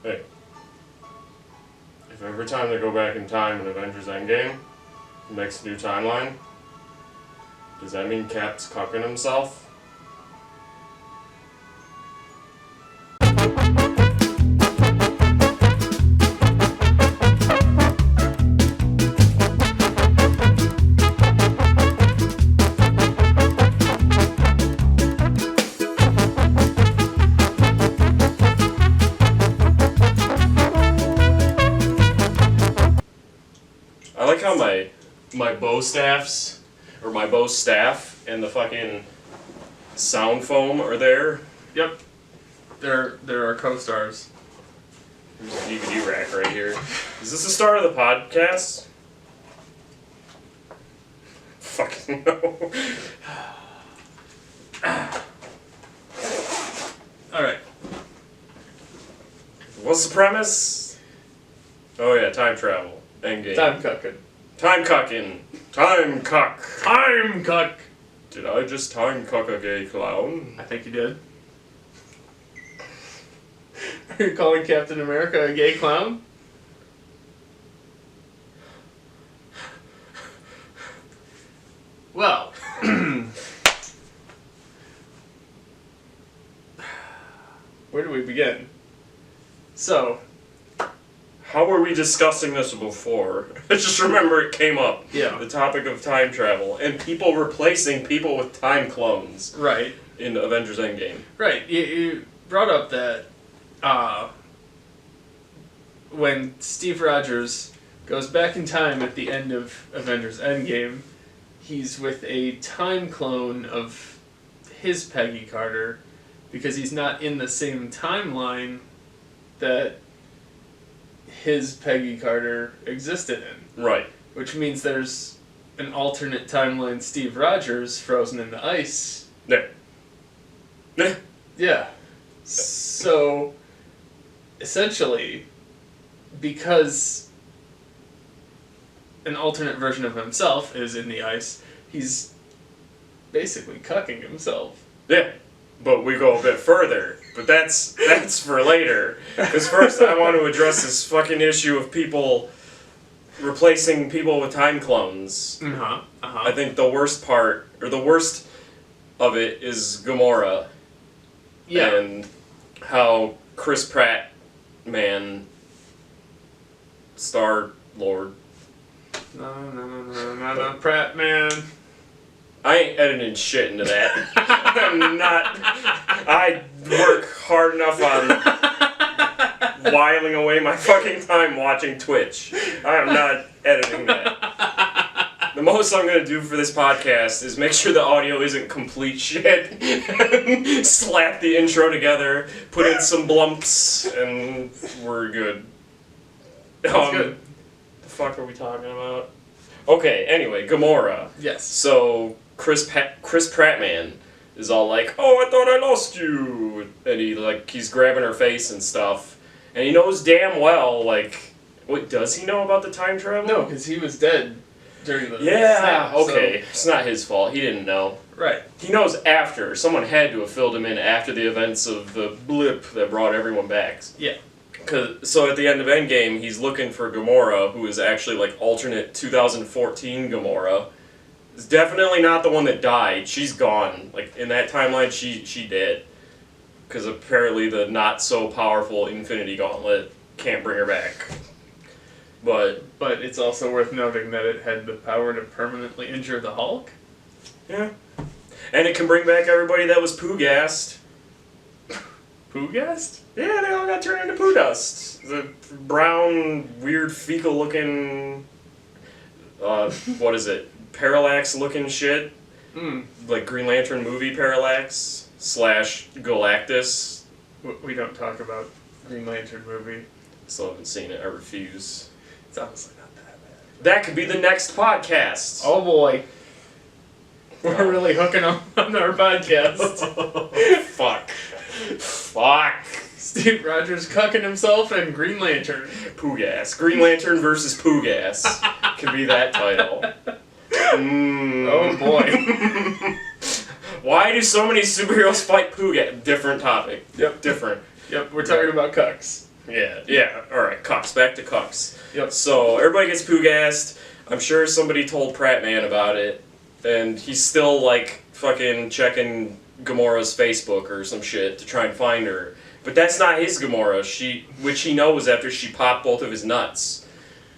Hey. If every time they go back in time in Avengers Endgame, it makes a new timeline, does that mean Cap's cucking himself? I like how my bow staffs, or my bow staff, and the fucking sound foam are there. Yep. They're our co-stars. There's a DVD rack right here. Is this the start of the podcast? Fucking no. Alright. What's the premise? Oh yeah, time travel. Endgame. Time cucking. Time cucking. Time cuck. Time cuck! Did I just time cuck a gay clown? I think you did. Are you calling Captain America a gay clown? Well. Where do we begin? So. How were we discussing this before? I just remember it came up. Yeah. The topic of time travel and people replacing people with time clones. Right. In Avengers Endgame. Right. You brought up that when Steve Rogers goes back in time at the end of Avengers Endgame, he's with a time clone of his Peggy Carter because he's not in the same timeline that his Peggy Carter existed in. Right. Which means there's an alternate timeline Steve Rogers frozen in the ice. Yeah. Yeah. Yeah. So, essentially, because an alternate version of himself is in the ice, he's basically cucking himself. Yeah. But we go a bit further. But that's for later. Because first I want to address this fucking issue of people replacing people with time clones. Uh-huh. I think the worst part, or the worst of it, is Gamora. Yeah. And how Chris Pratt, man, Star-Lord. No, Pratt, man. I ain't editing shit into that. I'm not. I work hard enough on whiling away my fucking time watching Twitch. I am not editing that. The most I'm going to do for this podcast is make sure the audio isn't complete shit, and slap the intro together, put in some blumps, and we're good. That's good. The fuck are we talking about? Okay, anyway, Gamora. Yes. So, Chris Pratt man is all like, "Oh, I thought I lost you," and he's grabbing her face and stuff, and he knows damn well, like, wait, does he know about the time travel? No, because he was dead during the Yeah, snap, okay, so. it's not his fault. He didn't know. Right. He knows after. Someone had to have filled him in after the events of the blip that brought everyone back. Yeah. So at the end of Endgame, he's looking for Gamora, who is actually like alternate 2014 Gamora. It's definitely not the one that died. She's gone. Like in that timeline, she dead. Because apparently the not so powerful Infinity Gauntlet can't bring her back. But it's also worth noting that it had the power to permanently injure the Hulk. yeah, and it can bring back everybody that was poo-gassed. Pooh-gassed? Yeah, they all got turned into poo dust. The brown, weird, fecal-looking, what is it? Parallax-looking shit. Like Green Lantern movie Parallax / Galactus. We don't talk about Green Lantern movie. Still haven't seen it. I refuse. It's honestly not that bad. That could be the next podcast. Oh boy. We're really hooking up on our podcast. Fuck. Fuck. Steve Rogers cucking himself and Green Lantern. Poo-gas. Green Lantern versus Poo-gas. Could be that title. Oh boy. Why do so many superheroes fight Pooh-gas? Different topic. Yep. Different. Yep, we're talking about Cucks. Yeah. Alright, Cucks. Back to Cucks. Yep. So, everybody gets poo-gassed. I'm sure somebody told Pratt Man about it. And he's still, like, fucking checking Gamora's Facebook or some shit to try and find her. But that's not his Gamora, which he knows after she popped both of his nuts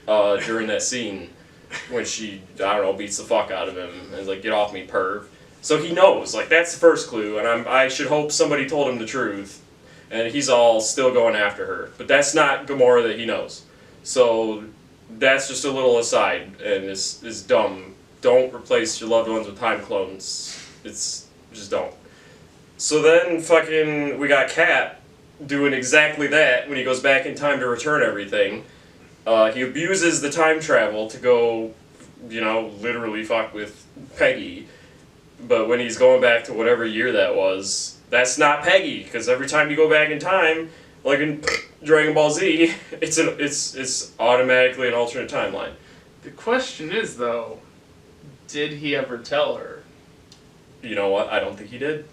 during that scene. When she, I don't know, beats the fuck out of him and is like, get off me, perv. So he knows, like, that's the first clue, and I should hope somebody told him the truth. And he's all still going after her. But that's not Gamora that he knows. So that's just a little aside, and it's dumb. Don't replace your loved ones with time clones. It's, just don't. So then fucking, we got Cap doing exactly that when he goes back in time to return everything. He abuses the time travel to go, literally fuck with Peggy. But when he's going back to whatever year that was, that's not Peggy, because every time you go back in time, like in Dragon Ball Z, it's automatically an alternate timeline. The question is, though, did he ever tell her? You know what? I don't think he did.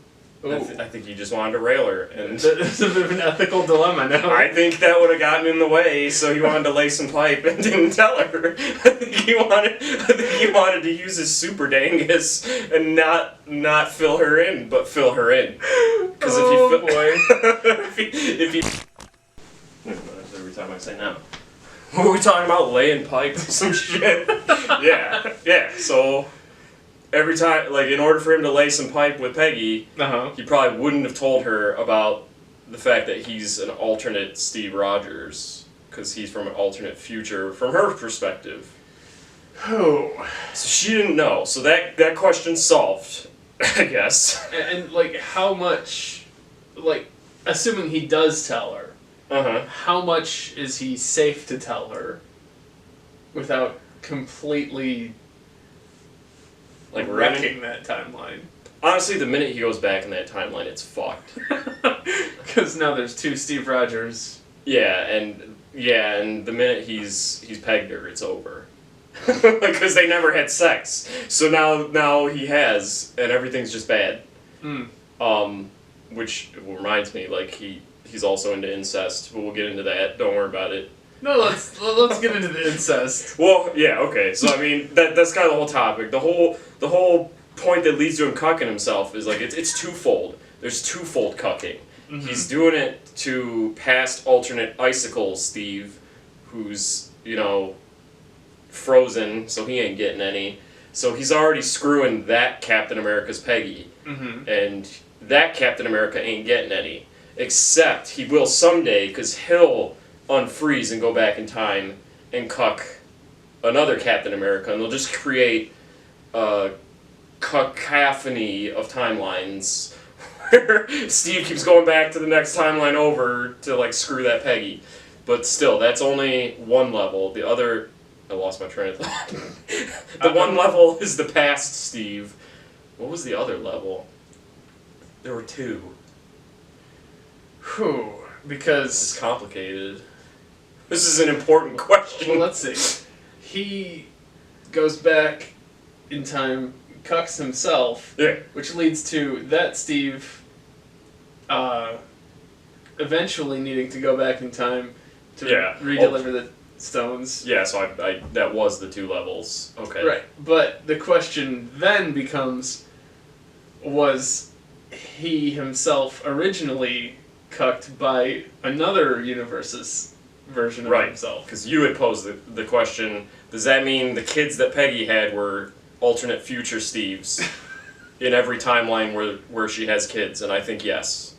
I think he just wanted to rail her, and it's a bit of an ethical dilemma now. I think that would have gotten in the way, so he wanted to lay some pipe and didn't tell her. I think he wanted to use his super dangus and not fill her in, but fill her in. Because if he every time I say no. What were we talking about? Laying pipe or some shit? Yeah. So every time, like, in order for him to lay some pipe with Peggy, he probably wouldn't have told her about the fact that he's an alternate Steve Rogers, because he's from an alternate future from her perspective. Oh. So she didn't know. So that question's solved, I guess. And like, how much, like, assuming he does tell her, how much is he safe to tell her without completely, like, wrecking that timeline? Honestly, the minute he goes back in that timeline, it's fucked. Because now there's two Steve Rogers. Yeah, and the minute he's pegged her, it's over. Because they never had sex. So now he has, and everything's just bad. Which reminds me, like, he's also into incest, but we'll get into that. Don't worry about it. No, let's get into the incest. Well, yeah, okay. So I mean, that's kind of the whole topic. The whole point that leads to him cucking himself is like it's twofold. There's twofold cucking. He's doing it to past alternate Icicle Steve, who's frozen, so he ain't getting any. So he's already screwing that Captain America's Peggy, and that Captain America ain't getting any. Except he will someday, because he'll unfreeze and go back in time and cuck another Captain America, and they'll just create a cacophony of timelines where Steve keeps going back to the next timeline over to, like, screw that Peggy. But still, that's only one level. The other... I lost my train of thought. The one level is the past Steve. What was the other level? There were two. Whew. Because... It's complicated. This is an important question. Well, let's see. He goes back in time, cucks himself, which leads to that Steve eventually needing to go back in time to redeliver the stones. Yeah, so I that was the two levels. Okay. Right, but the question then becomes, was he himself originally cucked by another universe's version of himself? Because you had posed the question, does that mean the kids that Peggy had were alternate future Steves in every timeline where she has kids? And I think yes.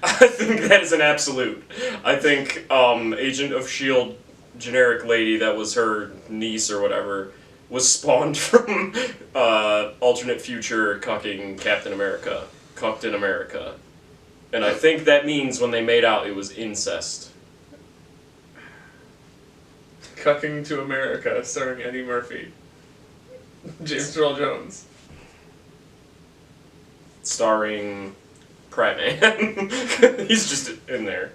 I think that is an absolute. I think Agent of S.H.I.E.L.D. generic lady that was her niece or whatever was spawned from alternate future cucking Captain America. Cucked in America. And I think that means when they made out, it was incest. Cucking to America, starring Eddie Murphy. James Earl Jones. Starring Pratt Man. He's just in there.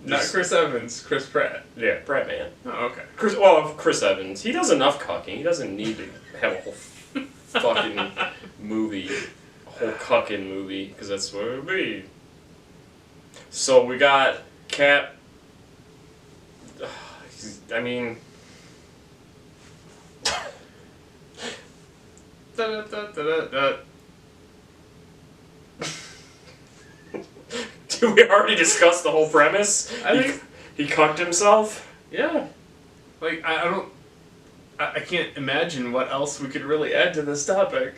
Not Chris Evans, Chris Pratt. Yeah, Pratt Man. Oh, okay. Chris Evans. He does enough cucking. He doesn't need to have a whole fucking movie. A whole cucking movie, because that's what it would be. So we got Cap. I mean. Did we already discuss the whole premise? I think he cucked himself. Yeah. Like I can't imagine what else we could really add to this topic.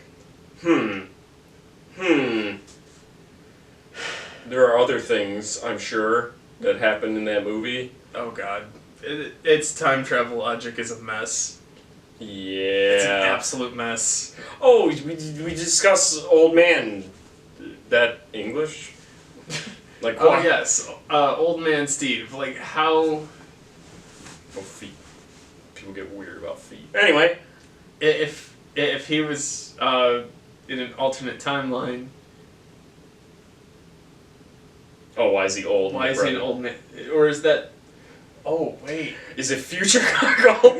There are other things, I'm sure, that happened in that movie. Oh god. Its time travel logic is a mess. Yeah. It's an absolute mess. Oh, we discuss Old Man. That English? Like what? Oh yes. Old Man Steve. Like how... Oh, feet. People get weird about feet. Anyway. If he was in an alternate timeline... Oh, why is he old? Why is he an old man? Or is that... Oh, wait. Is it future Cuckold?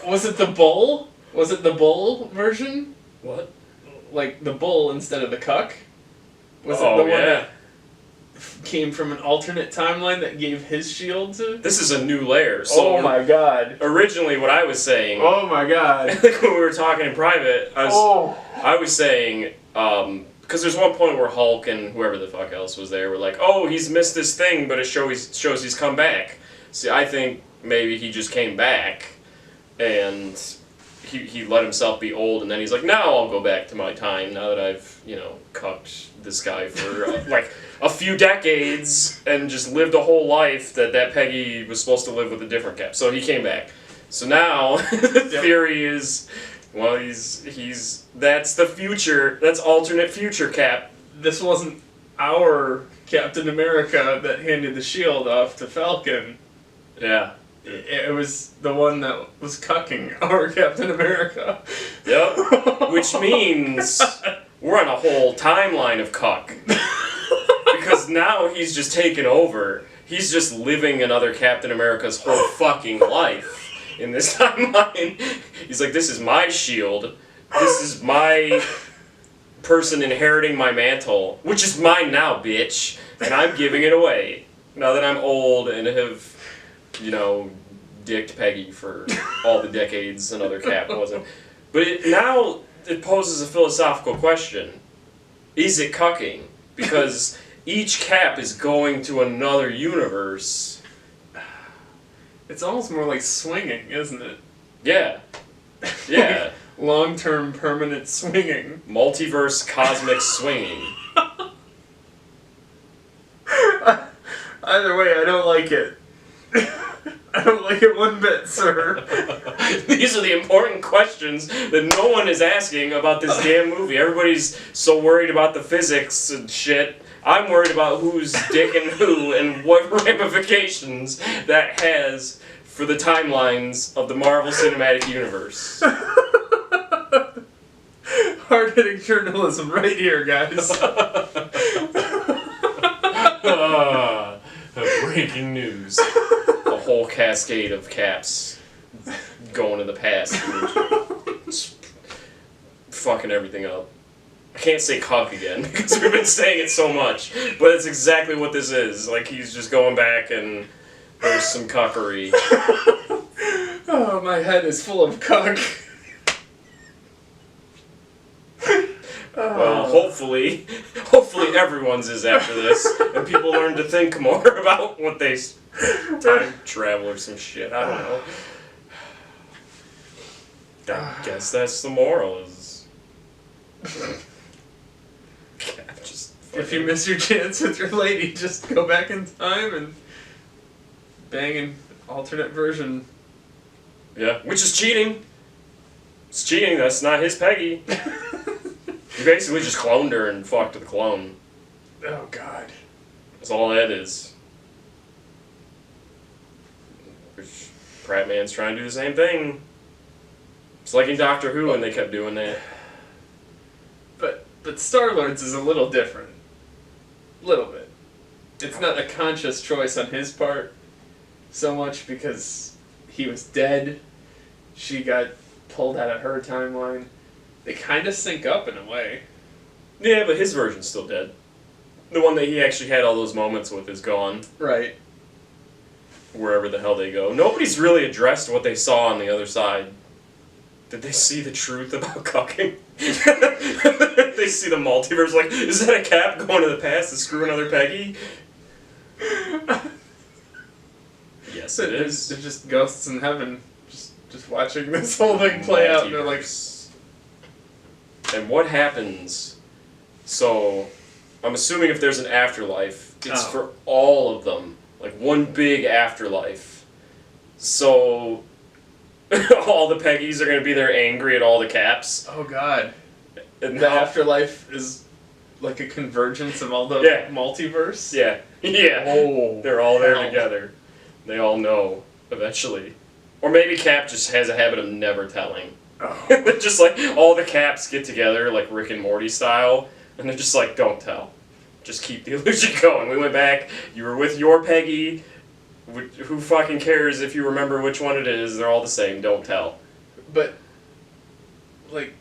Was it the bull? Was it the bull version? What? Like the bull instead of the cuck? Was it Oh, the one yeah. that came from an alternate timeline that gave his shield to? This is a new layer. So Oh my god. Originally, what I was saying... Oh my god. Like when we were talking in private, I was saying... because there's one point where Hulk and whoever the fuck else was there were like, oh, he's missed this thing, but it shows he's come back. See, I think maybe he just came back, and he let himself be old, and then he's like, now I'll go back to my time, now that I've, cucked this guy for, like, a few decades, and just lived a whole life that Peggy was supposed to live with a different Cap. So he came back. So now, the theory is... Well, that's the future. That's alternate future Cap. This wasn't our Captain America that handed the shield off to Falcon. Yeah. It was the one that was cucking our Captain America. Yep. Which means we're on a whole timeline of cuck. Because now he's just taken over. He's just living another Captain America's whole fucking life. In this timeline, he's like, this is my shield. This is my person inheriting my mantle, which is mine now, bitch. And I'm giving it away. Now that I'm old and have, dicked Peggy for all the decades another Cap wasn't. But now it poses a philosophical question. Is it cucking? Because each Cap is going to another universe. It's almost more like swinging, isn't it? Yeah. Yeah. Long-term permanent swinging. Multiverse cosmic swinging. Either way, I don't like it. I don't like it one bit, sir. These are the important questions that no one is asking about this damn movie. Everybody's so worried about the physics and shit. I'm worried about who's dicking who and what ramifications that has for the timelines of the Marvel Cinematic Universe. Hard-hitting journalism right here, guys. Breaking news. A whole cascade of Caps going in the past. Fucking everything up. I can't say cuck again because we've been saying it so much, but it's exactly what this is. Like, he's just going back and there's some cuckery. Oh, my head is full of cuck. Well, hopefully everyone's is after this, and people learn to think more about what they time travel or some shit. I don't know. I guess that's the moral. Is If you miss your chance with your lady, just go back in time and bang an alternate version. Yeah, which is cheating. It's cheating. That's not his Peggy. You basically just cloned her and fucked the clone. Oh, God. That's all that is. Which Pratt Man's trying to do the same thing. It's like in Doctor Who when they kept doing that. But Star-Lord's is a little different. Little bit. It's not a conscious choice on his part so much because he was dead. She got pulled out of her timeline. They kind of sync up in a way. Yeah, but his version's still dead. The one that he actually had all those moments with is gone. Right. Wherever the hell they go. Nobody's really addressed what they saw on the other side. Did they see the truth about cucking? They see the multiverse, like, is that a Cap going to the past to screw another Peggy? Yes, it is. They're just ghosts in heaven, just watching this whole thing play out, and they're like... And what happens? So, I'm assuming if there's an afterlife, it's for all of them. Like, one big afterlife. So, all the Peggies are going to be there angry at all the Caps. Oh, God. And the afterlife is like a convergence of all the multiverse? Yeah. Yeah. Oh, they're all there together. They all know, eventually. Or maybe Cap just has a habit of never telling. Oh. Just like, all the Caps get together, like Rick and Morty style, and they're just like, don't tell. Just keep the illusion going. We went back, you were with your Peggy, who fucking cares if you remember which one it is, they're all the same, don't tell. But, like,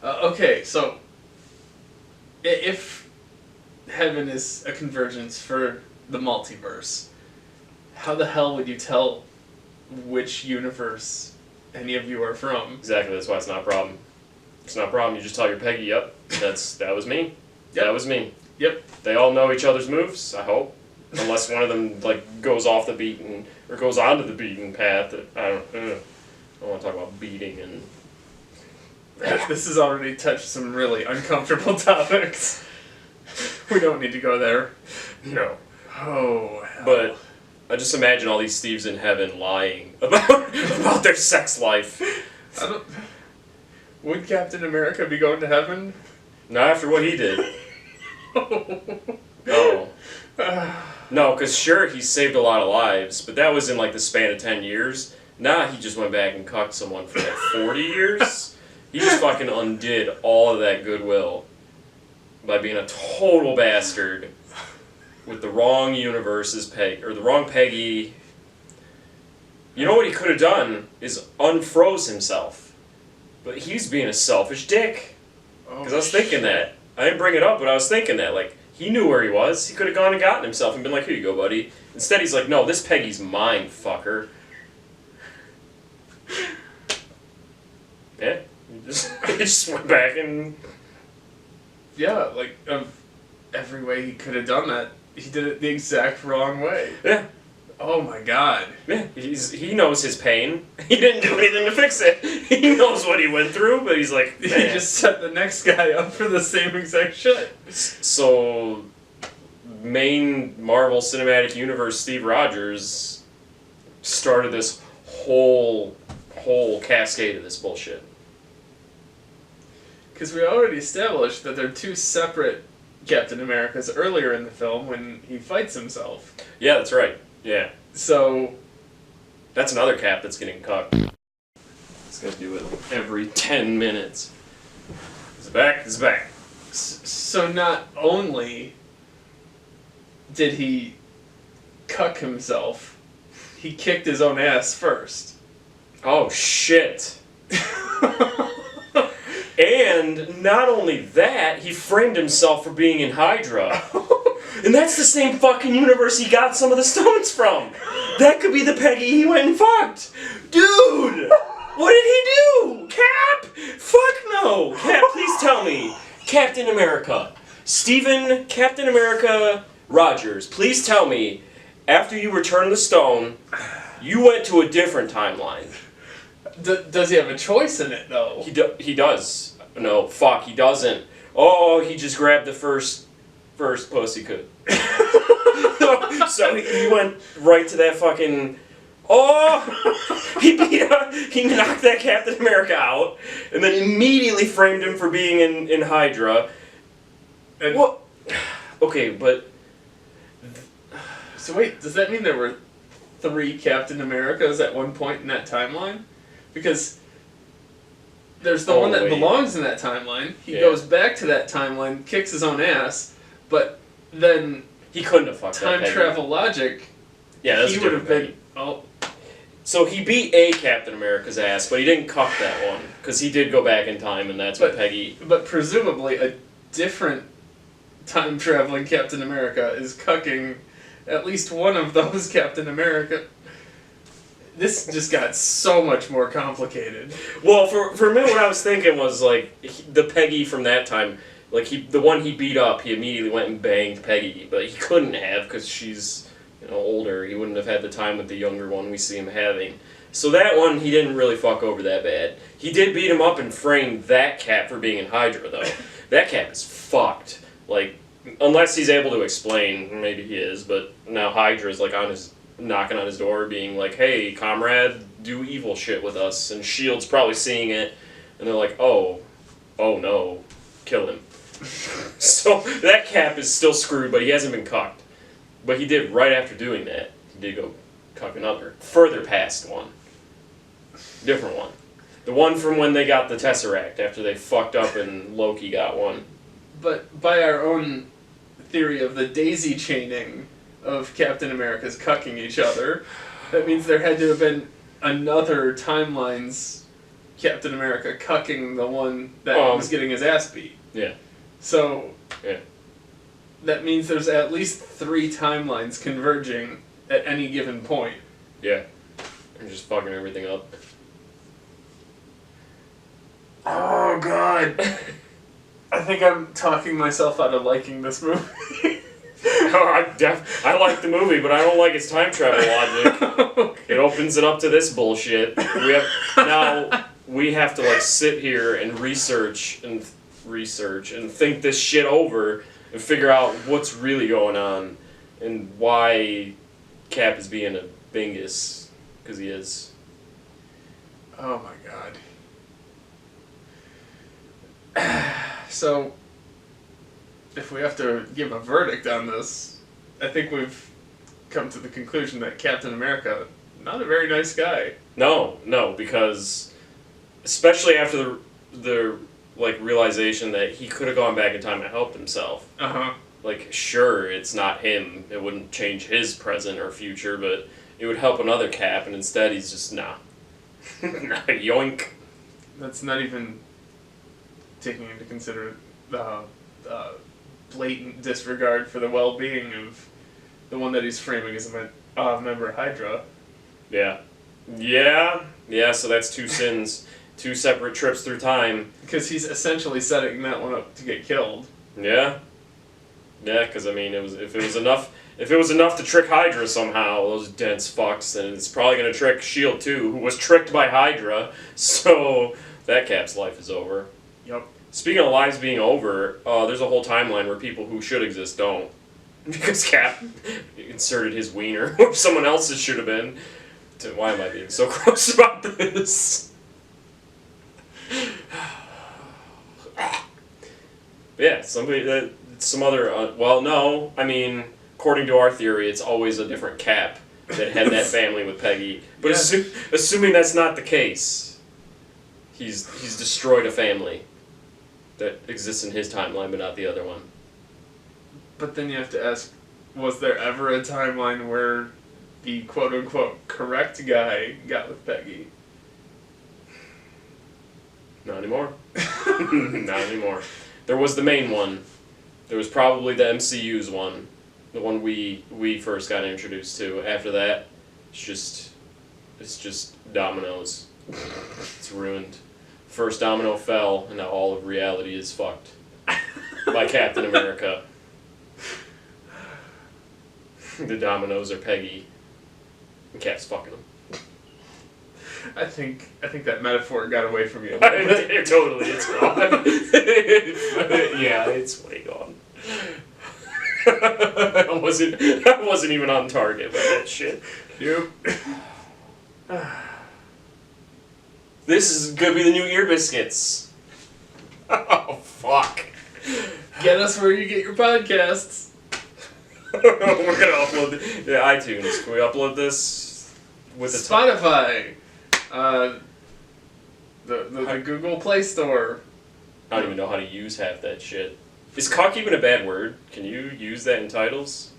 okay, so, if heaven is a convergence for the multiverse, how the hell would you tell which universe any of you are from? Exactly, that's why it's not a problem. It's not a problem, you just tell your Peggy, yep, that was me. Yep. That was me. Yep. They all know each other's moves, I hope. Unless one of them, like, goes off the beaten, or goes onto the beaten path. I don't want to talk about beating and... This has already touched some really uncomfortable topics. We don't need to go there. No. Oh, hell. But I just imagine all these thieves in heaven lying about their sex life. Would Captain America be going to heaven? Not after what he did. No. No, because sure, he saved a lot of lives, but that was in like the span of 10 years. Nah, he just went back and cucked someone for like 40 years. He just fucking undid all of that goodwill by being a total bastard with the wrong universe's or the wrong Peggy. You know what he could have done is unfroze himself. But he's being a selfish dick. Because I was thinking that. I didn't bring it up, but I was thinking that. Like, he knew where he was. He could have gone and gotten himself and been like, here you go, buddy. Instead, he's like, no, this Peggy's mine, fucker. Yeah. He just went back and... Yeah, like, every way he could have done that, he did it the exact wrong way. Yeah. Oh my god. Yeah, he knows his pain. He didn't do anything to fix it. He knows what he went through, but he's like, man. He just set the next guy up for the same exact shit. So, main Marvel Cinematic Universe Steve Rogers started this whole cascade of this bullshit. Because we already established that they're two separate Captain Americas earlier in the film when he fights himself. Yeah, that's right. Yeah. So... That's another Cap that's getting cucked. He's got to do it every 10 minutes. He's back, he's back. So not only did he cuck himself, he kicked his own ass first. Oh, shit. And not only that, he framed himself for being in Hydra. And that's the same fucking universe he got some of the stones from. That could be the Peggy he went and fucked. Dude! What did he do? Cap? Fuck no. Cap, please tell me. Captain America. Captain America Rogers, please tell me, after you returned the stone, you went to a different timeline. Does he have a choice in it, though? He does. No, fuck, he doesn't. Oh, he just grabbed the first puss he could. So he went right to that fucking... Oh! He knocked that Captain America out, and then immediately framed him for being in Hydra. And what? Okay, but... So wait, does that mean there were 3 Captain Americas at one point in that timeline? Because there's the one that belongs in that timeline. He goes back to that timeline, kicks his own ass, but then he couldn't have fucked time travel logic. Yeah, that's he would have been. So he beat a Captain America's ass, but he didn't cuck that one because he did go back in time, and that's what Peggy. But presumably a different time-traveling Captain America is cucking at least one of those Captain America. This just got so much more complicated. Well, for a minute, what I was thinking was like the Peggy from that time, like the one he beat up, he immediately went and banged Peggy, but he couldn't have because she's older. He wouldn't have had the time with the younger one we see him having. So that one he didn't really fuck over that bad. He did beat him up and frame that Cap for being in Hydra though. That Cap is fucked. Like unless he's able to explain, maybe he is, but now Hydra's like knocking on his door being like, hey, comrade, do evil shit with us. And S.H.I.E.L.D.'s probably seeing it, and they're like, oh no, kill him. So that Cap is still screwed, but he hasn't been cucked. But he did, right after doing that, he did go cuck another. Further past one. Different one. The one from when they got the Tesseract, after they fucked up and Loki got one. But by our own theory of the daisy chaining of Captain America's cucking each other, that means there had to have been another timeline's Captain America cucking the one that was getting his ass beat. Yeah. So, yeah. That means there's at least 3 timelines converging at any given point. Yeah. I'm just fucking everything up. Oh, God. I think I'm talking myself out of liking this movie. I like the movie, but I don't like its time travel logic. Okay. It opens it up to this bullshit. We have to like sit here and research and think this shit over and figure out what's really going on and why Cap is being a bingus, because he is. Oh my God. So, if we have to give a verdict on this, I think we've come to the conclusion that Captain America, not a very nice guy. No, because especially after the like realization that he could have gone back in time and helped himself. Like, sure, it's not him. It wouldn't change his present or future, but it would help another Cap, and instead he's just nah. Yoink. That's not even taking into consider the blatant disregard for the well-being of the one that he's framing as a member of Hydra. Yeah, so that's 2 sins. 2 separate trips through time. Because he's essentially setting that one up to get killed. Yeah, because I mean, if it was enough to trick Hydra somehow, those dense fucks, then it's probably gonna trick S.H.I.E.L.D. too, who was tricked by Hydra. So that Cap's life is over. Yep. Speaking of lives being over, there's a whole timeline where people who should exist don't, because Cap inserted his wiener where someone else's should have been. Why am I being so gross about this? Yeah, some other. According to our theory, it's always a different Cap that had that family with Peggy. But assuming that's not the case, he's destroyed a family that exists in his timeline, but not the other one. But then you have to ask, was there ever a timeline where the quote-unquote correct guy got with Peggy? Not anymore. Not anymore. There was the main one. There was probably the MCU's one. The one we first got introduced to. After that, it's just dominoes. It's ruined. First domino fell, and now all of reality is fucked. By Captain America. The dominoes are Peggy. And Cap's fucking them. I think that metaphor got away from you. Totally, it's gone. Yeah, it's way gone. I wasn't even on target by that shit. Yep. This is gonna be the new ear biscuits. Oh fuck! Get us where you get your podcasts. We're gonna upload iTunes. Can we upload this with the Spotify? The Google Play Store. I don't even know how to use half that shit. Is cock even a bad word? Can you use that in titles?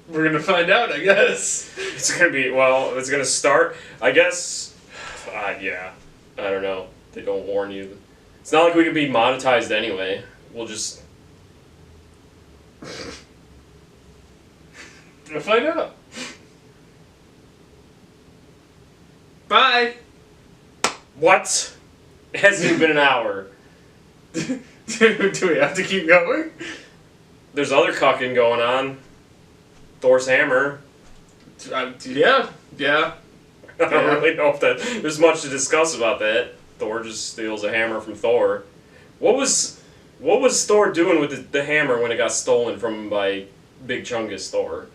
We're gonna find out, I guess. It's gonna start, I guess. Yeah. I don't know. They don't warn you. It's not like we could be monetized anyway. We'll just We'll find out. Bye! What? It hasn't even been an hour. Do we have to keep going? There's other cucking going on. Thor's hammer. Yeah. I don't really know if there's much to discuss about that. Thor just steals a hammer from Thor. What was Thor doing with the hammer when it got stolen from him by Big Chungus Thor?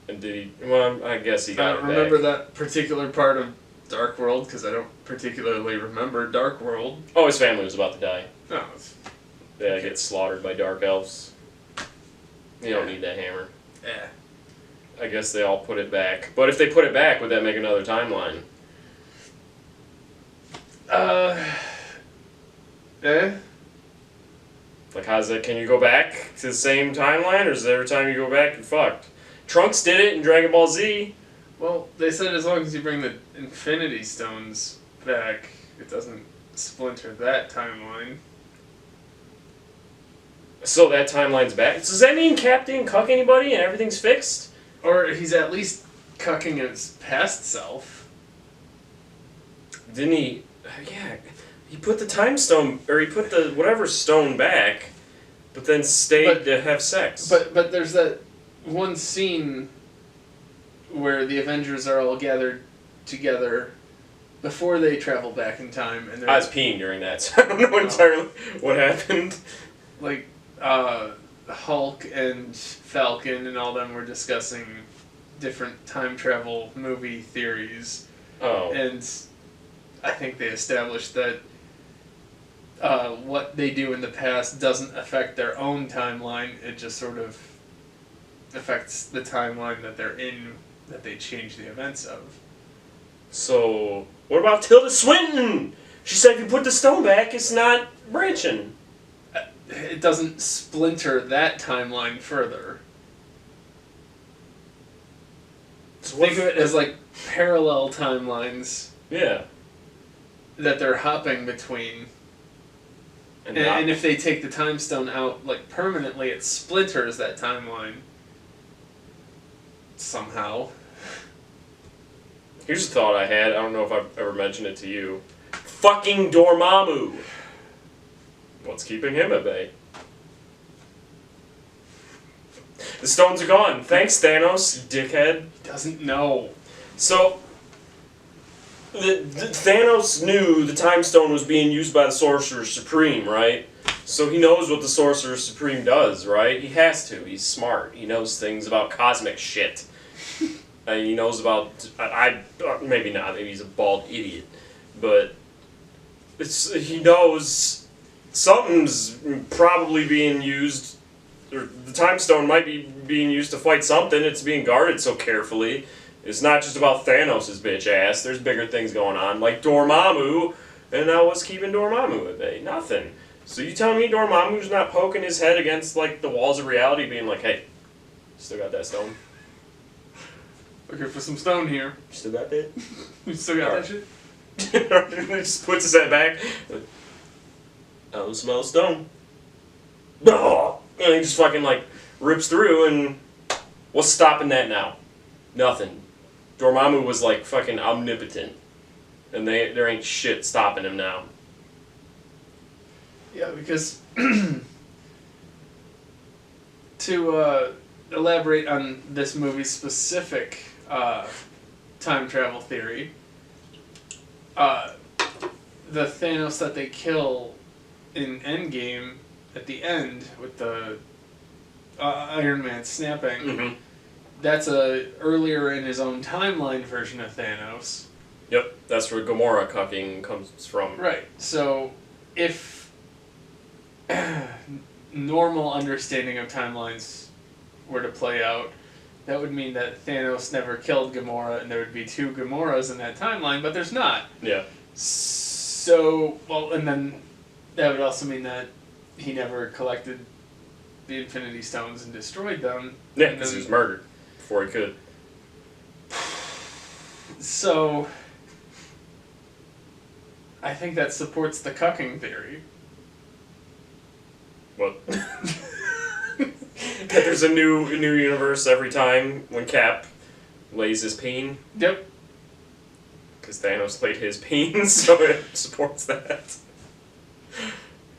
And did he? Well, I guess he got it back. I don't remember that particular part of Dark World because I don't particularly remember Dark World. Oh, his family was about to die. Oh, They get slaughtered by dark elves. You don't need that hammer. yeah. I guess they all put it back. But if they put it back, would that make another timeline? Like, how's that? Can you go back to the same timeline, or is it every time you go back, you're fucked? Trunks did it in Dragon Ball Z. Well, they said as long as you bring the Infinity Stones back, it doesn't splinter that timeline. So that timeline's back. Does that mean Cap didn't cuck anybody and everything's fixed? Or he's at least cucking his past self. Didn't he? Yeah. He put the time stone, or he put the whatever stone back, but then stayed to have sex. But there's that one scene where the Avengers are all gathered together before they travel back in time, and I was peeing during that, so I don't know entirely what happened. Like, Hulk and Falcon and all them were discussing different time travel movie theories. Oh. And I think they established that what they do in the past doesn't affect their own timeline. It just sort of affects the timeline that they're in, that they change the events of. So, what about Tilda Swinton? She said if you put the stone back, it's not branching. It doesn't splinter that timeline further. So Think of it as like parallel timelines. Yeah. That they're hopping between. And if they take the time stone out like permanently, it splinters that timeline. Somehow. Here's a thought I had. I don't know if I've ever mentioned it to you. Fucking Dormammu. What's keeping him at bay? The stones are gone. Thanks, Thanos, you dickhead. He doesn't know. So, the Thanos knew the Time Stone was being used by the Sorcerer Supreme, right? So he knows what the Sorcerer Supreme does, right? He has to. He's smart. He knows things about cosmic shit. And he knows about... maybe not. Maybe he's a bald idiot. But he knows something's probably being used... Or the Time Stone might be being used to fight something. It's being guarded so carefully. It's not just about Thanos' bitch ass. There's bigger things going on, like Dormammu. And now what's keeping Dormammu at bay? Nothing. So you telling me Dormammu's not poking his head against like the walls of reality, being like, "Hey, still got that stone? Looking for some stone here. Still got that? You still got that shit?" He just puts his head back. I don't smell stone. No. And he just fucking like rips through, and what's stopping that now? Nothing. Dormammu was like fucking omnipotent, and there ain't shit stopping him now. Yeah, because to elaborate on this movie's specific time travel theory, the Thanos that they kill in Endgame at the end with the Iron Man snapping, Mm-hmm. that's a earlier in his own timeline version of Thanos. Yep, that's where Gamora cucking comes from. Right. So, if normal understanding of timelines were to play out, that would mean that Thanos never killed Gamora, and there would be two Gamoras in that timeline, but there's not. Yeah. So, well, and then that would also mean that he never collected the Infinity Stones and destroyed them. Yeah, because he was murdered before he could. So, I think that supports the cucking theory. What? there's a new universe every time when Cap lays his peen. Yep. Because Thanos laid his peen, so it supports that.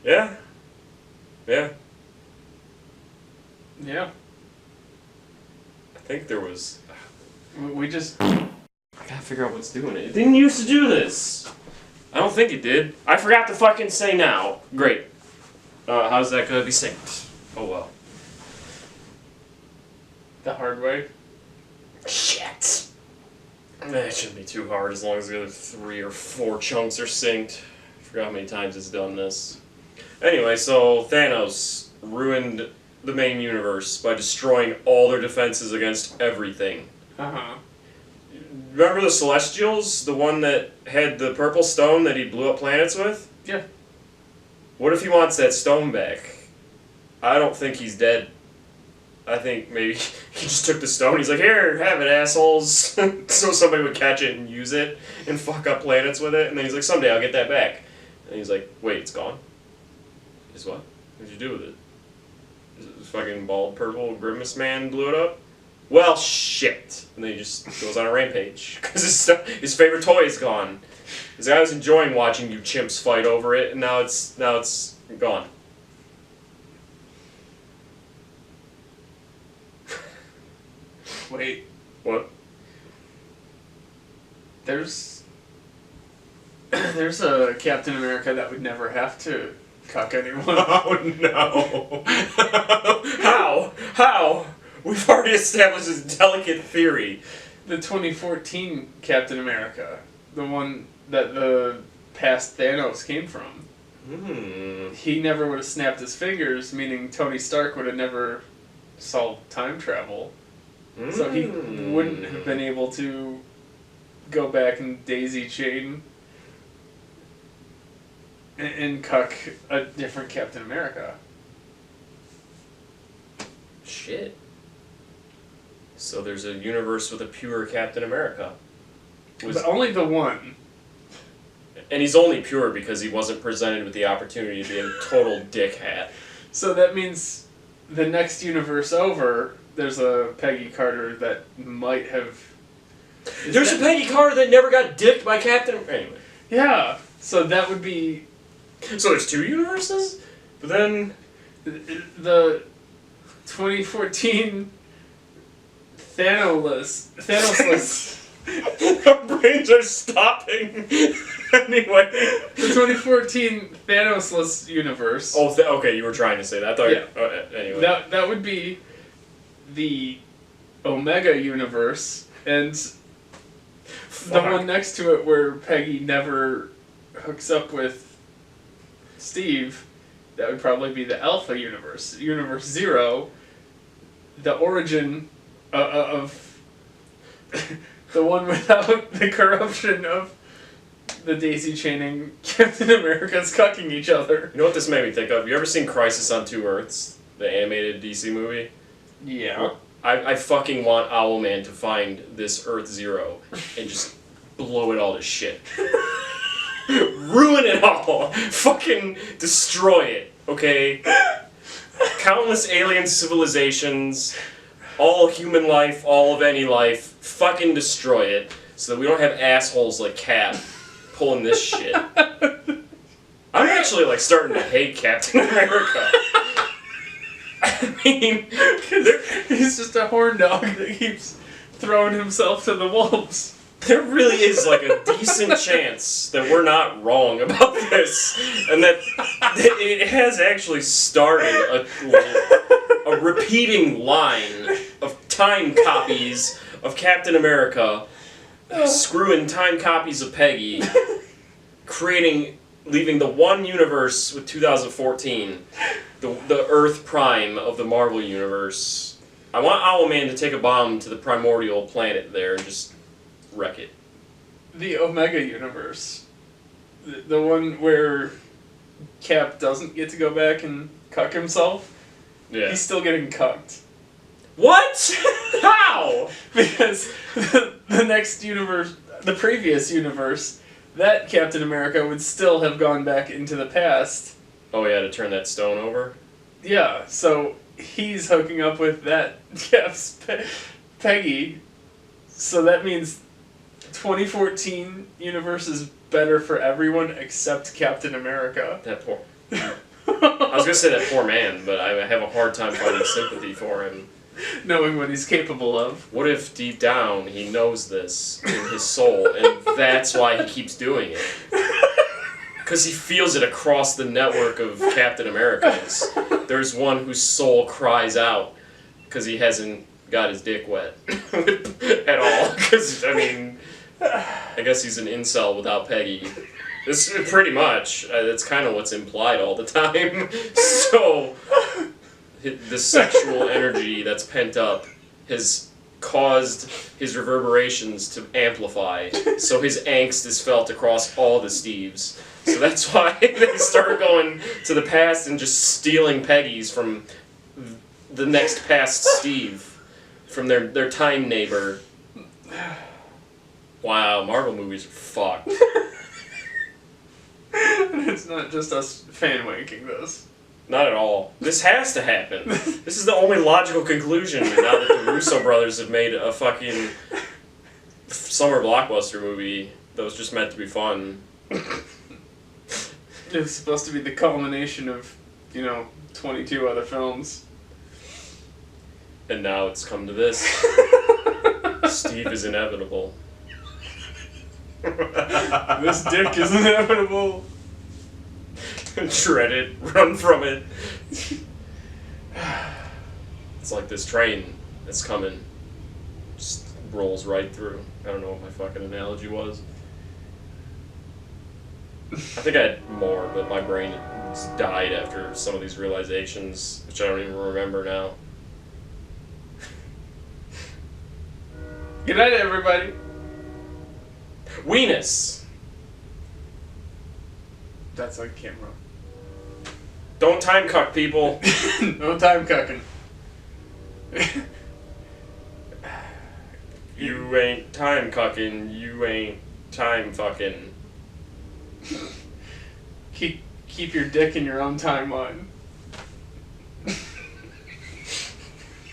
Yeah. Yeah. Yeah. I think there was... We just... I gotta figure out what's doing it. It didn't used to do this. I don't think it did. I forgot to fucking say now. Great. How's that gonna be synced? Oh well. The hard way. Shit. That shouldn't be too hard as long as the other 3 or 4 chunks are synced. I forgot how many times it's done this. Anyway, so Thanos ruined the main universe by destroying all their defenses against everything. Uh-huh. Remember the Celestials? The one that had the purple stone that he blew up planets with? Yeah. What if he wants that stone back? I don't think he's dead. I think maybe he just took the stone. He's like, here, have it, assholes. So somebody would catch it and use it and fuck up planets with it. And then he's like, someday I'll get that back. And he's like, wait, it's gone? Is what? What'd you do with it? This fucking bald purple grimace man blew it up? Well, shit. And then he just goes on a rampage. Because his favorite toy is gone. Because I was enjoying watching you chimps fight over it, and now it's gone. Wait. What? There's a Captain America that would never have to cuck anyone. Oh no! How? How? We've already established this delicate theory. The 2014 Captain America, the one that the past Thanos came from. He never would have snapped his fingers, meaning Tony Stark would have never solved time travel. So he wouldn't have been able to go back and daisy chain and cuck a different Captain America. Shit. So there's a universe with a pure Captain America. But only the one. And he's only pure because he wasn't presented with the opportunity to be a total dickhat. So that means the next universe over, there's a Peggy Carter that might have... There's a Peggy Carter that never got dicked by Captain... Anyway. Yeah, so that would be... So there's 2 universes? But then... The 2014 Thanosless. Our brains are stopping. Anyway. The 2014 Thanosless universe. Oh, okay, you were trying to say that. I thought anyway. That would be the Omega universe, and the one next to it where Peggy never hooks up with Steve, that would probably be the Alpha universe. Universe 0, the origin of the one without the corruption of the daisy chaining Captain America's cucking each other. You know what this made me think of? You ever seen Crisis on Two Earths? The animated DC movie? Yeah. I fucking want Owlman to find this Earth Zero and just blow it all to shit. Ruin it all! Fucking destroy it, okay? Countless alien civilizations, all human life, all of any life, fucking destroy it so that we don't have assholes like Cap pulling this shit. I'm actually like starting to hate Captain America. I mean, he's just a horn dog that keeps throwing himself to the wolves. There really is like a decent chance that we're not wrong about this, and that it has actually started a repeating line of time copies of Captain America, screwing time copies of Peggy, leaving the one universe with 2014, the Earth Prime of the Marvel Universe. I want Owlman to take a bomb to the primordial planet there and just wreck it. The Omega universe. The one where Cap doesn't get to go back and cuck himself. Yeah. He's still getting cucked. What? How? Because the next universe, the previous universe, that Captain America would still have gone back into the past. Oh yeah, to turn that stone over? Yeah, so he's hooking up with that Cap's Peggy. So that means 2014 universe is better for everyone except Captain America. That poor. I was gonna say that poor man, but I have a hard time finding sympathy for him. Knowing what he's capable of. What if deep down he knows this in his soul, and that's why he keeps doing it? Because he feels it across the network of Captain Americas. There's one whose soul cries out because he hasn't got his dick wet at all. Because, I mean, I guess he's an incel without Peggy. This pretty much. That's kind of what's implied all the time. So, the sexual energy that's pent up has caused his reverberations to amplify. So his angst is felt across all the Steves. So that's why they start going to the past and just stealing Peggies from the next past Steve, from their time neighbor. Wow, Marvel movies are fucked. It's not just us fan wanking this. Not at all. This has to happen. This is the only logical conclusion now that the Russo brothers have made a fucking summer blockbuster movie that was just meant to be fun. It was supposed to be the culmination of, 22 other films. And now it's come to this. Steve is inevitable. This dick is inevitable. Dread it. Run from it. It's like this train that's coming. Just rolls right through. I don't know what my fucking analogy was. I think I had more, but my brain just died after some of these realizations, which I don't even remember now. Good night, everybody. Weenus. That's on camera. Don't time cuck, people. No time cucking. You ain't time cucking. You ain't time fucking. Keep your dick in your own timeline.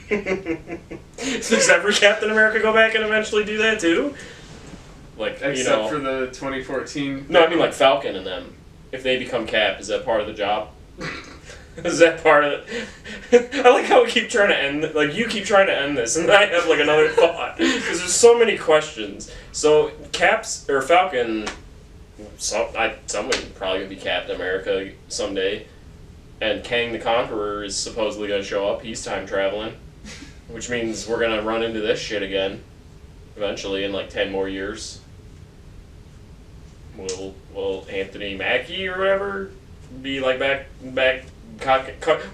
Does every Captain America go back and eventually do that too? Like, Except for the 2014. No, I mean like Falcon and them. If they become Cap, is that part of the job? Is that part of it? I like how we keep trying to end. Like you keep trying to end this, and I have like another thought because there's so many questions. So Cap's or Falcon. Someone probably gonna be Captain America someday, and Kang the Conqueror is supposedly gonna show up. He's time traveling, which means we're gonna run into this shit again, eventually in like 10 more years. Will Anthony Mackie or whatever be like back?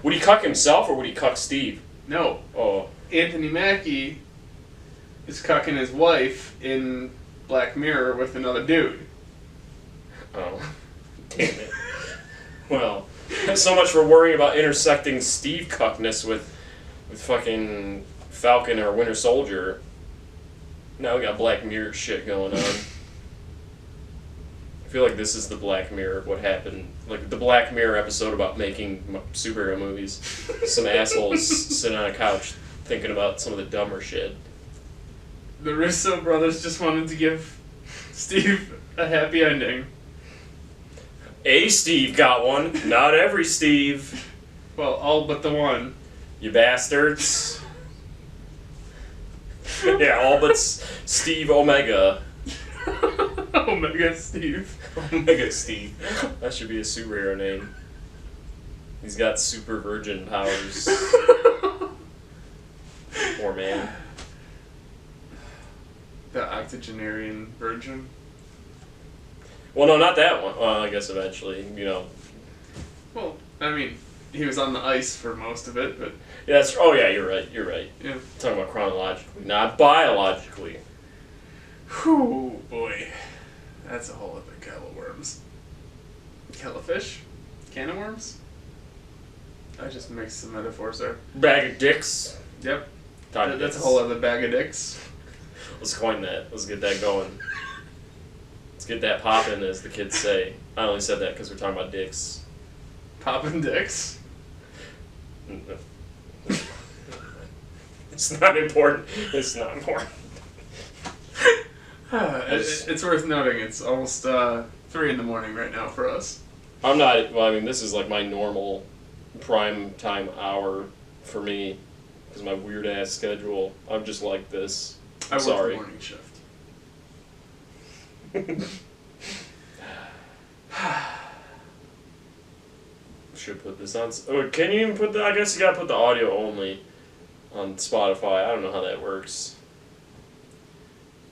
Would he cuck himself or would he cuck Steve? No. Oh. Anthony Mackie is cucking his wife in Black Mirror with another dude. Oh, damn it. Well, so much for worrying about intersecting Steve cuckness with fucking Falcon or Winter Soldier. Now we got Black Mirror shit going on. I feel like this is the Black Mirror of what happened. Like the Black Mirror episode about making superhero movies. Some assholes sitting on a couch thinking about some of the dumber shit. The Russo brothers just wanted to give Steve a happy ending. A Steve got one, not every Steve. Well, all but the one. You bastards. Yeah, all but Steve Omega. Omega Steve. Omega Steve. That should be a superhero name. He's got super virgin powers. Poor man. The octogenarian virgin. Well, no, not that one. Well, I guess eventually, Well, I mean, he was on the ice for most of it, but... Yeah, oh yeah, you're right. Yeah. I'm talking about chronologically, not biologically. Whew, boy. That's a whole other kettle of worms. Kettle of fish? Can of worms? I just mixed some metaphors there. Bag of dicks. Yep. That's a whole other bag of dicks. Let's coin that. Let's get that going. Let's get that poppin', as the kids say. I only said that because we're talking about dicks. Poppin' dicks? It's not important. It's not important. It's worth noting it's almost 3 in the morning right now for us. I'm not. Well, I mean, this is like my normal prime time hour for me because my weird ass schedule. I'm just like this. I Sorry. work the morning shift. Should put this on. Oh, can you even put the? I guess you gotta put the audio only on Spotify. I don't know how that works.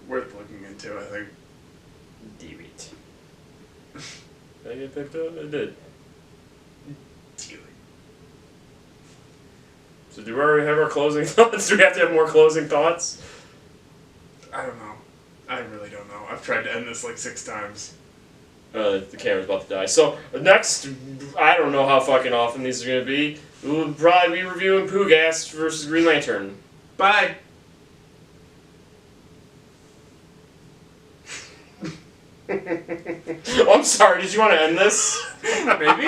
Worth looking into, I think. Damn it. Did I get picked up? I did. Do it. So do we already have our closing thoughts? Do we have to have more closing thoughts? I don't know. I really don't know. I've tried to end this like 6 times. The camera's about to die. So next, I don't know how fucking often these are gonna be. We'll probably be reviewing Pooh-Gas versus Green Lantern. Bye! Oh, I'm sorry, did you want to end this? Maybe?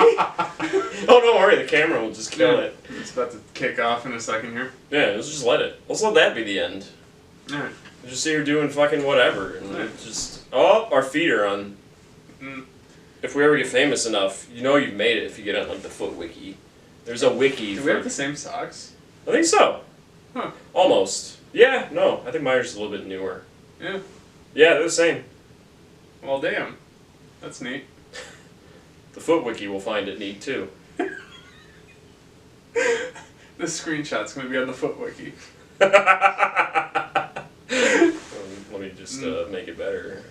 Oh, don't worry, the camera will just kill it. It's about to kick off in a second here. Yeah, let's just let it. Let's let that be the end. Alright. Just see her doing fucking whatever. And Right. just. Oh, our feet are on. If we ever get famous enough, you know you've made it if you get on like the Foot Wiki. There's a wiki Do for. we have the same socks? I think so. Huh. Almost. Yeah, no, I think mine are just a little bit newer. Yeah. Yeah, they're the same. Well, damn. That's neat. The Foot Wiki will find it neat too. This screenshot's gonna be on the Foot Wiki. Let me just make it better.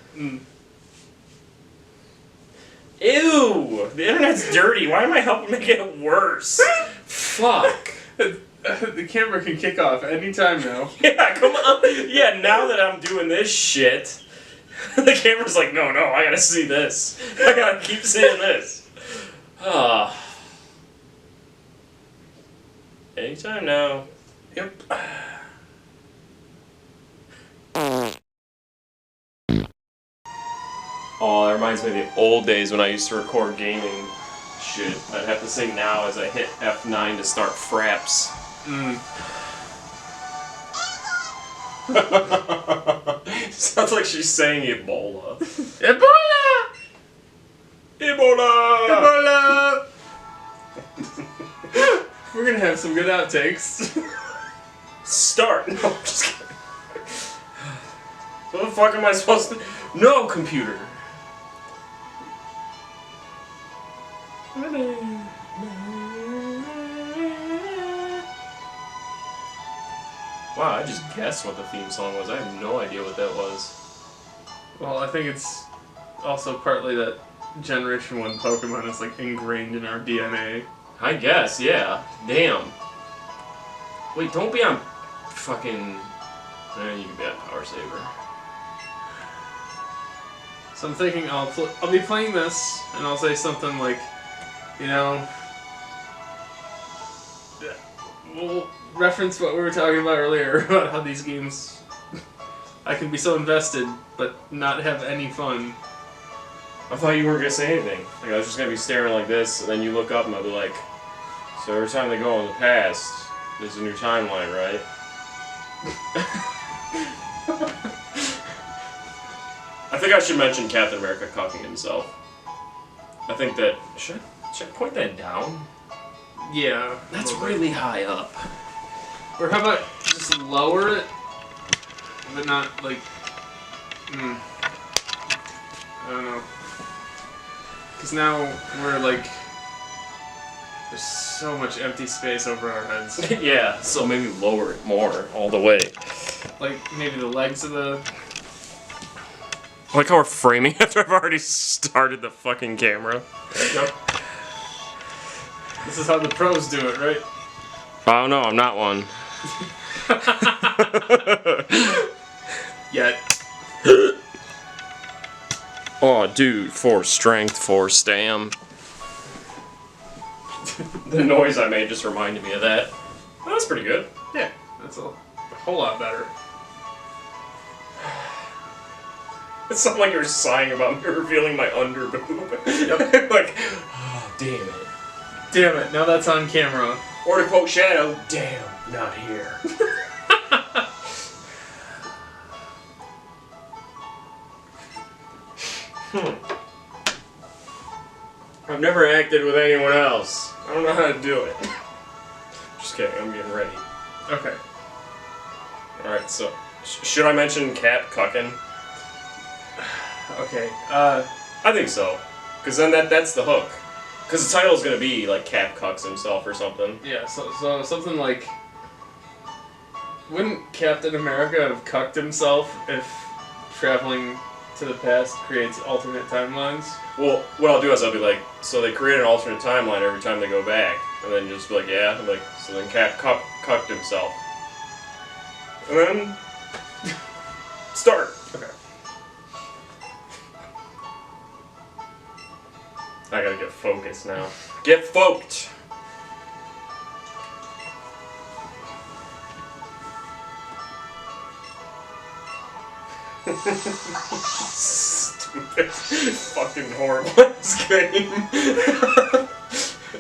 Ew! The internet's dirty. Why am I helping make it worse? Fuck. The camera can kick off anytime now. Yeah, come on. Yeah, now that I'm doing this shit, the camera's like, no, I gotta see this. I gotta keep seeing this. Anytime now. Yep. Oh, that reminds me of the old days when I used to record gaming shit. I'd have to say now as I hit F9 to start fraps. Sounds like she's saying Ebola. Ebola! Ebola! Ebola! We're gonna have some good outtakes. Start. No, I'm just kidding. What the fuck am I supposed to... No, computer. Wow, I just guessed what the theme song was. I have no idea what that was. Well, I think it's also partly that Generation 1 Pokemon is like ingrained in our DNA. I guess, yeah. Damn. Wait, don't be on fucking... you can be on Power Saver. So I'm thinking I'll be playing this, and I'll say something like, you know, we'll reference what we were talking about earlier about how these games, I can be so invested, but not have any fun. I thought you weren't gonna say anything. Like I was just gonna be staring like this, and then you look up and I'll be like, so every time they go in the past, there's a new timeline, right? I think I should mention Captain America cocking himself. I think that... Should I point that down? Yeah. That's really high up. Or how about just lower it, but not like... I don't know. Because now we're like... There's so much empty space over our heads. Yeah, so maybe lower it more, all the way. Like maybe the legs of the... I like how we're framing after I've already started the fucking camera. Yep. This is how the pros do it, right? Oh no, I'm not one. Yet. Oh, dude, for strength, for stam. The noise I made just reminded me of that. Oh, that's pretty good. Yeah, that's a whole lot better. It sounded like you were sighing about me revealing my underboob. Yep. Like, oh, damn it. Damn it, now that's on camera. Or to quote Shadow, damn, not here. I've never acted with anyone else. I don't know how to do it. Just kidding, I'm getting ready. Okay. Alright, so, should I mention Cap cucking? Okay, I think so. Because then that's the hook. Because the title's gonna be, like, Cap cucks himself or something. yeah, so something like... Wouldn't Captain America have cucked himself if traveling to the past creates alternate timelines? Well, what I'll do is I'll be like, so they create an alternate timeline every time they go back. And then just be like, yeah. I'm like, so then Cap cucked himself. And then... start. Okay. I gotta get focused now. Get focused! Stupid. Fucking horrible this game.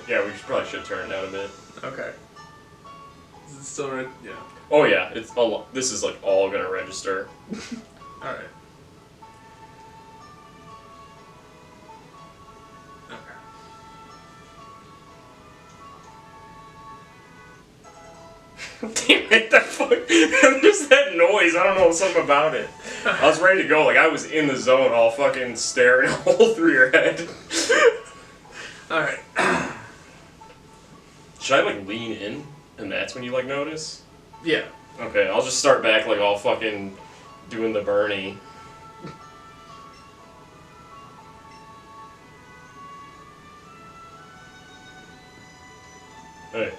Yeah, we probably should turn it down a bit. Okay. Is it still right? Yeah. Oh yeah, this is like all gonna register. Alright. Damn it, that fuck. There's that noise. I don't know, something about it. I was ready to go, like I was in the zone, all fucking staring a hole through your head. Alright. Should I like lean in? And that's when you like notice? Yeah. Okay, I'll just start back like all fucking doing the Bernie. Hey.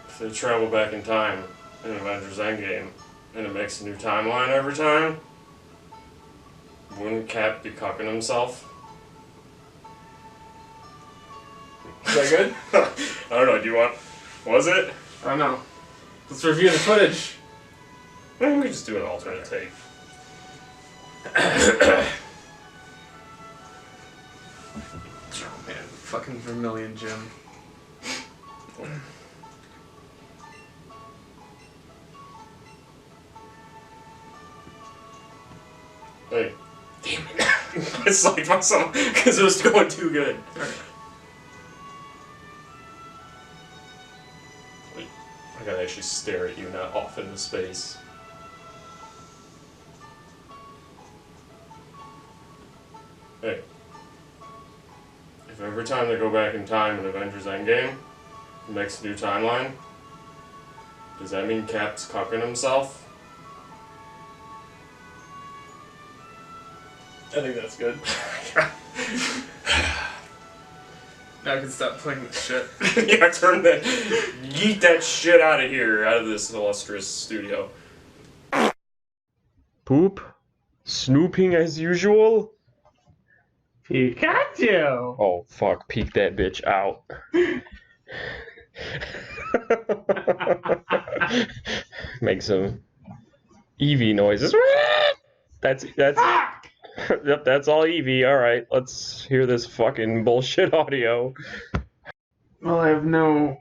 If they travel back in time in Avengers Endgame and it makes a new timeline every time, wouldn't Cap be cucking himself? Is that good? I don't know, do you want... Was it? I don't know. Let's review the footage. Maybe we could just do an alternate take. Man, fucking Vermilion Jim. Hey. Damn it. It's like myself, because it was going too good. Wait, I gotta actually stare at you, not off into space. Hey. If every time they go back in time in Avengers Endgame, it makes a new timeline, does that mean Cap's cucking himself? I think that's good. Now I can stop playing this shit. Yeah, yeet that shit out of here, out of this illustrious studio. Poop? Snooping as usual? Pikachu! Oh, fuck, peek that bitch out. Make some Eevee noises. That's Yep, that's all Eevee. Alright, let's hear this fucking bullshit audio. Well, I have no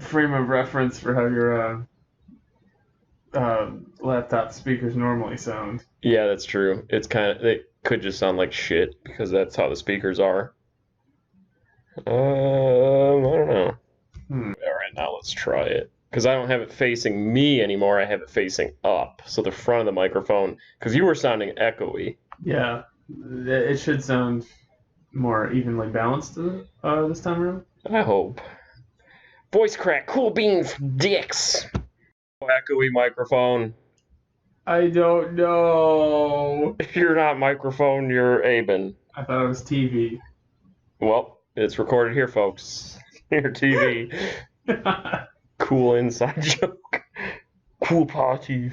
frame of reference for how your laptop speakers normally sound. Yeah, that's true. It's they could just sound like shit because that's how the speakers are. I don't know. Alright, now let's try it. Because I don't have it facing me anymore, I have it facing up. So the front of the microphone, because you were sounding echoey. Yeah, it should sound more evenly balanced this time around. I hope. Voice crack, cool beans, dicks. Echoey microphone. I don't know. If you're not microphone, you're Aben. I thought it was TV. Well, it's recorded here, folks. Your TV. Cool inside joke. Cool party.